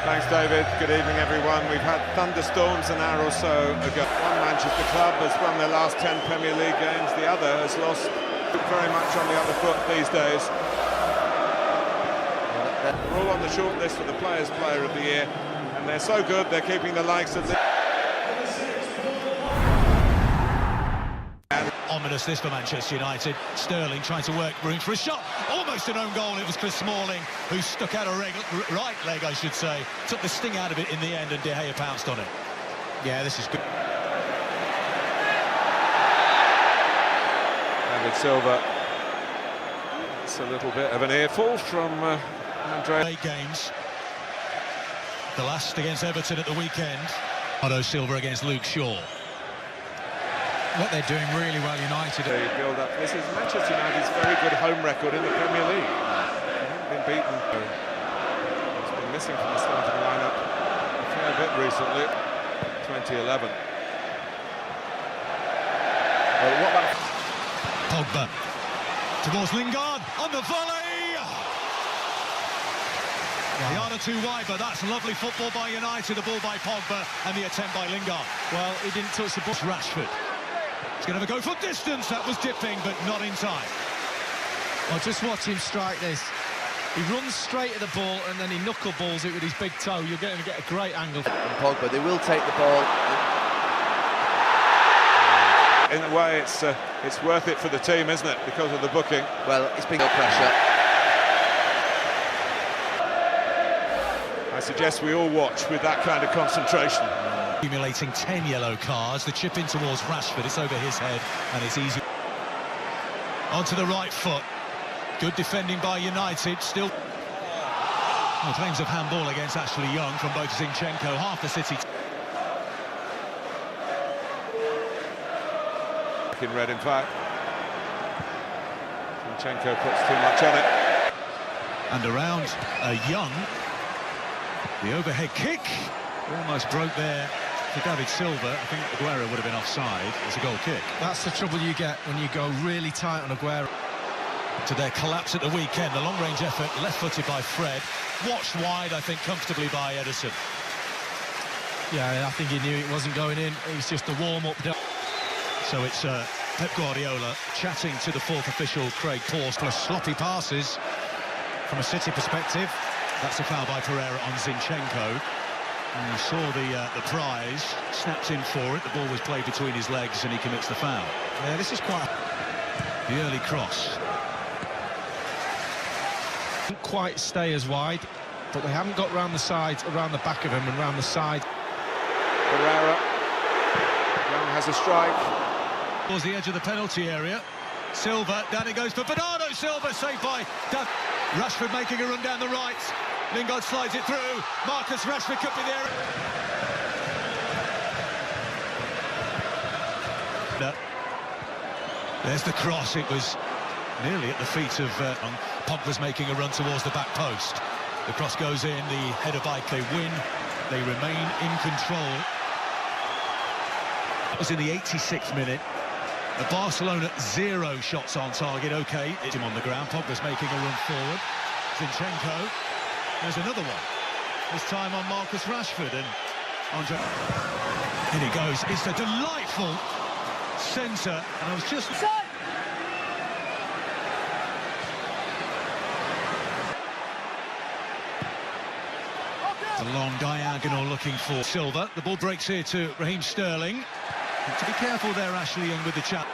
Thanks, David. Good evening, everyone. We've had thunderstorms an hour or so ago. One Manchester club has won their last 10 Premier League games. The other has lost very much on the other foot these days. We're all on the short list for the Players' Player of the Year, and they're so good, they're keeping the likes of the... Ominous this for Manchester United. Sterling trying to work room for a shot. Almost an own goal. It was Chris Smalling who stuck out a right leg, I should say. Took the sting out of it in the end, and De Gea pounced on it. Yeah, this is good. David Silva. It's a little bit of an earful from Andre. 8 games. The last against Everton at the weekend. Bernardo Silva against Luke Shaw. What they're doing really well, United. The build-up. This is Manchester United's very good home record in the Premier League. They haven't been beaten. It's been missing from the starting lineup a fair bit recently. 2011. Well, what about Pogba towards Lingard on the volley. The other too wide, but that's lovely football by United. The ball by Pogba and the attempt by Lingard. Well, he didn't touch the ball. Rashford. He's going to have a go from distance. That was dipping, but not in time. Well, just watch him strike this. He runs straight at the ball and then he knuckleballs it with his big toe. You're going to get a great angle. And Pogba, they will take the ball. In a way, it's worth it for the team, isn't it? Because of the booking. Well, it's been no pressure. I suggest we all watch with that kind of concentration. Accumulating 10 yellow cards. The chip in towards Rashford. It's over his head and it's easy. Onto the right foot. Good defending by United. Still. Well, claims of handball against Ashley Young from both Zinchenko. Half the City. In red, in fact. Zinchenko puts too much on it. And around Young. The overhead kick. Almost broke there for David Silva. I think Aguero would have been offside. It's a goal kick. That's the trouble you get when you go really tight on Aguero. To their collapse at the weekend, the long-range effort, left-footed by Fred. Watched wide, I think, comfortably by Ederson. Yeah, I think he knew it wasn't going in. It was just a warm-up. So it's Pep Guardiola chatting to the fourth official, Craig Pawce. Plus sloppy passes from a City perspective. That's a foul by Pereira on Zinchenko. And you saw the prize, snaps in for it, the ball was played between his legs and he commits the foul. Yeah, this is quite... The early cross. Didn't quite stay as wide, but they haven't got round the sides, around the back of him and round the side. Pereira. Young has a strike. Towards the edge of the penalty area. Silva, down it goes for Bernardo Silva, saved by Rashford making a run down the right. Lingard slides it through. Marcus Rashford could be there. There's the cross. It was nearly at the feet of Pogba's making a run towards the back post. The cross goes in, the header by. They win. They remain in control. That was in the 86th minute. The Barcelona 0 shots on target. Okay, it's him on the ground. Pogba's making a run forward. Zinchenko. There's another one. This time on Marcus Rashford and Andre. In he goes. It's a delightful centre, and I was just. The long diagonal looking for Silva. The ball breaks here to Raheem Sterling. And to be careful there, Ashley Young with the chat.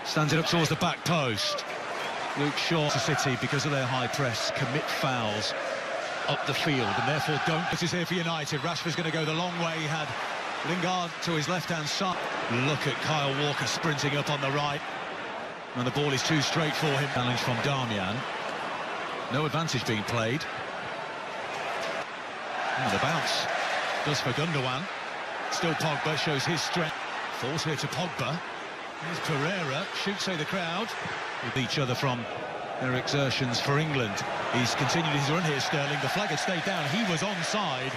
Stands it up towards the back post. Luke Shaw to City, because of their high press, commit fouls up the field and therefore don't. This is here for United. Rashford's going to go the long way. He had Lingard to his left-hand side. Look at Kyle Walker sprinting up on the right. And the ball is too straight for him. Challenge from Darmian. No advantage being played. And the bounce does for Gundogan. Still Pogba shows his strength. Falls here to Pogba. Here's Pereira. Shoots say the crowd. With each other from their exertions for England. He's continued his run here, Sterling. The flag had stayed down. He was onside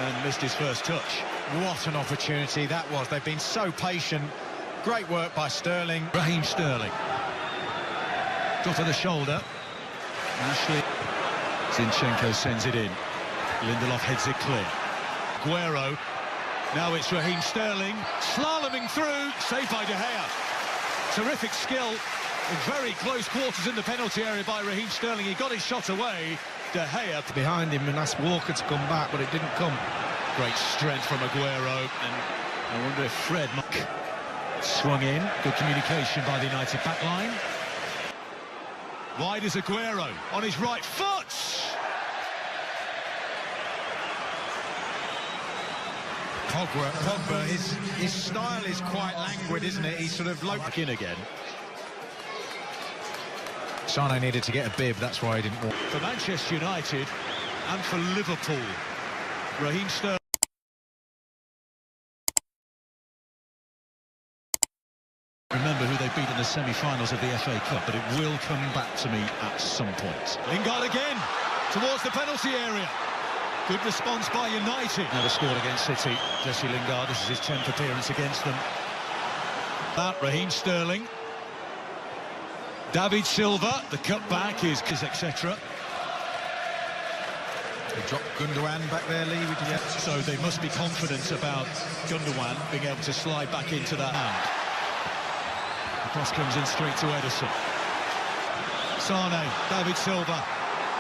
and missed his first touch. What an opportunity that was. They've been so patient. Great work by Sterling. Raheem Sterling. Drop of the shoulder. Ashley. Zinchenko sends it in. Lindelof heads it clear. Aguero. Now it's Raheem Sterling. Slaloming through. Saved by De Gea. Terrific skill. In very close quarters in the penalty area by Raheem Sterling. He got his shot away. De Gea Behind him and asked Walker to come back, but it didn't come. Great strength from Aguero, and I wonder if Fred swung in. Good communication by the United back line. Wide is Aguero on his right foot. Pogba, his style is quite languid, isn't it? He's sort of Back in again. Sane needed to get a bib, that's why he didn't walk. For Manchester United and for Liverpool, Raheem Sterling. Remember who they beat in the semi-finals of the FA Cup, but it will come back to me at some point. Lingard again, towards the penalty area. Good response by United. Never scored against City. Jesse Lingard, this is his 10th appearance against them. Raheem Sterling. David Silva, the cutback is etc. They dropped Gundogan back there, Lee. So they must be confident about Gundogan being able to slide back into that hand. The cross comes in straight to Ederson. Sane, David Silva.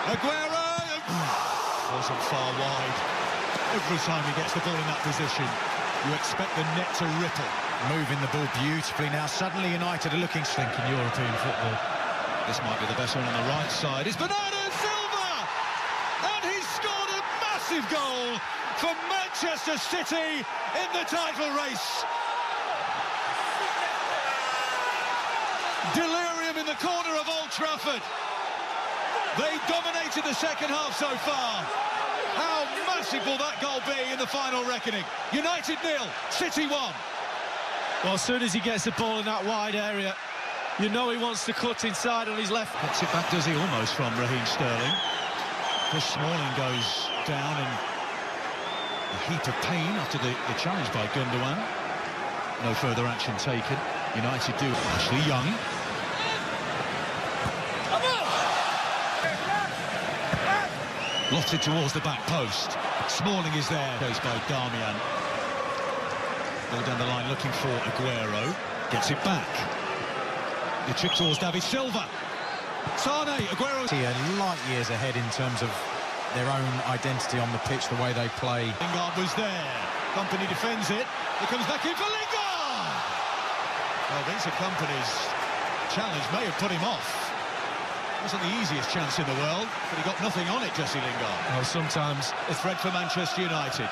Aguero! Wasn't far wide. Every time he gets the ball in that position, you expect the net to ripple. Moving the ball beautifully now. Suddenly United are looking slick in European football. This might be the best one on the right side. It's Bernardo Silva! And he's scored a massive goal for Manchester City in the title race. Delirium in the corner of Old Trafford. They dominated the second half so far. How massive will that goal be in the final reckoning? United 0, City 1. Well, as soon as he gets the ball in that wide area, you know he wants to cut inside on his left. Gets it back, does he, almost from Raheem Sterling. Chris Smalling goes down in a heap of pain after the challenge by Gundogan. No further action taken. United do. Ashley Young. Lofted towards the back post. Smalling is there. Goes by Darmian. Ball down the line looking for Aguero. Gets it back. The chip towards David Silva. Sane, Aguero. Are light years ahead in terms of their own identity on the pitch, the way they play. Lingard was there. Company defends it. It comes back in for Lingard. Well, Vincent Kompany's challenge may have put him off. Wasn't the easiest chance in the world, but he got nothing on it, Jesse Lingard. Well, sometimes A threat for Manchester United.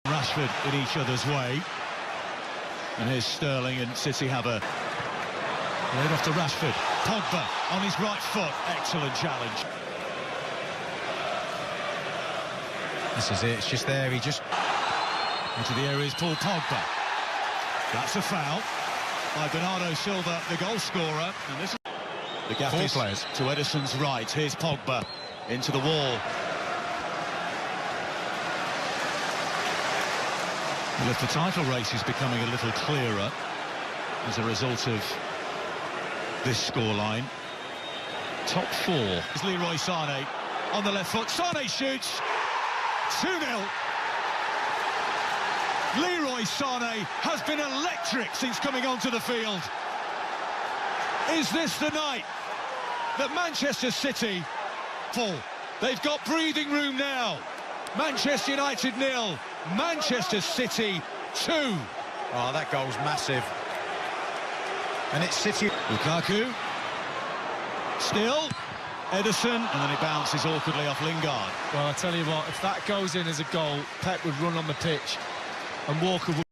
Rashford in each other's way. And here's Sterling, and City have a lead off to Rashford. Pogba on his right foot. Excellent challenge. this is it. It's just there. He just Into the area is Paul Pogba. That's a foul by Bernardo Silva, the goal scorer. And this is the gap Four is players to Ederson's right. Here's Pogba into the wall. Well, if the title race is becoming a little clearer as a result of this scoreline, top four is Leroy Sane on the left foot. Sane shoots. 2-0. Leroy Sane has been electric since coming onto the field. Is this the night that Manchester City fall? They've got breathing room now. Manchester United 0, Manchester City 2. oh, that goal's massive. And it's City. Lukaku. Still. Ederson, and then it bounces awkwardly off Lingard. Well, I tell you what, if that goes in as a goal, Pep would run on the pitch and Walker would